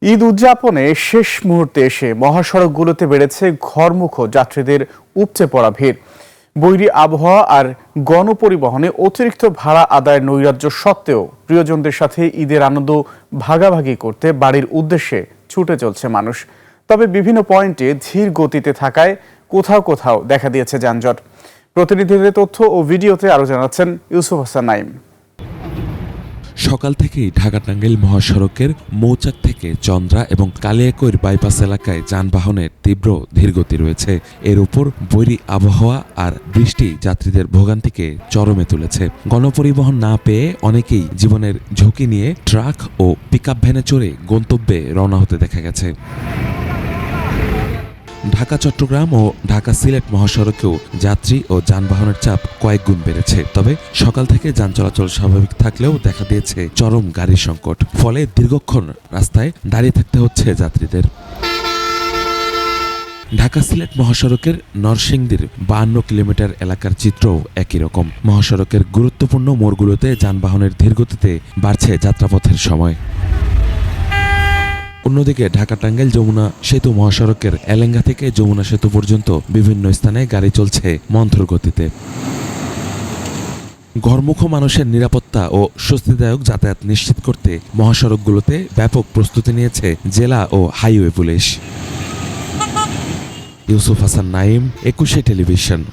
ঈদ উদযাপনে শেষ মুহূর্তে এসে মহাসড়কগুলোতে বেড়েছে ঘরমুখো যাত্রীদের উপচে পড়া ভিড়। বৈরী আবহাওয়া আর গণপরিবহনে অতিরিক্ত ভাড়া আদায়ের নৈরাজ্য সত্ত্বেও প্রিয়জনদের সাথে ঈদের আনন্দ ভাগাভাগি করতে বাড়ির উদ্দেশ্যে ছুটে চলছে মানুষ। তবে বিভিন্ন পয়েন্টে ধীর গতিতে থাকায় কোথাও কোথাও দেখা দিয়েছে যানজট। প্রতিনিধিদের তথ্য ও ভিডিওতে আরও জানাচ্ছেন ইউসুফ হাসান নাইম। সকাল থেকেই ঢাকা-টাঙ্গাইল মহাসড়কের মৌচাক থেকে চন্দ্রা এবং কালিয়াকৈর বাইপাস এলাকায় যানবাহনের তীব্র ধীরগতি রয়েছে। এর উপর বৈরী আবহাওয়া আর বৃষ্টি যাত্রীদের ভোগান্তিকে চরমে তুলেছে। গণপরিবহন না পেয়ে অনেকেই জীবনের ঝুঁকি নিয়ে ট্রাক ও পিকআপ ভ্যানে চড়ে গন্তব্যে রওনা হতে দেখা গেছে। ঢাকা চট্টগ্রাম ও ঢাকা সিলেট মহাসড়কেও যাত্রী ও যানবাহনের চাপ কয়েক গুণ বেড়েছে। তবে সকাল থেকে যান চলাচল স্বাভাবিক থাকলেও দেখা দিয়েছে চরম গাড়ির সংকট। ফলে দীর্ঘক্ষণ রাস্তায় দাঁড়িয়ে থাকতে হচ্ছে যাত্রীদের। ঢাকা সিলেট মহাসড়কের নরসিংদীর 52 কিলোমিটার এলাকার চিত্রও একই রকম। মহাসড়কের গুরুত্বপূর্ণ মোড়গুলোতে যানবাহনের ধীরগতিতে বাড়ছে যাত্রাপথের সময়। অন্যদিকে ঢাকা-টাঙ্গাইল যমুনা সেতু মহাসড়কের এলেঙ্গা থেকে যমুনা সেতু পর্যন্ত বিভিন্ন স্থানে গাড়ি চলছে মন্থর গতিতে। ঘরমুখো মানুষের নিরাপত্তা ও স্বস্তিদায়ক যাতায়াত নিশ্চিত করতে মহাসড়কগুলোতে ব্যাপক প্রস্তুতি নিয়েছে জেলা ও highway police. Yusuf Hasan Naim, 21 television.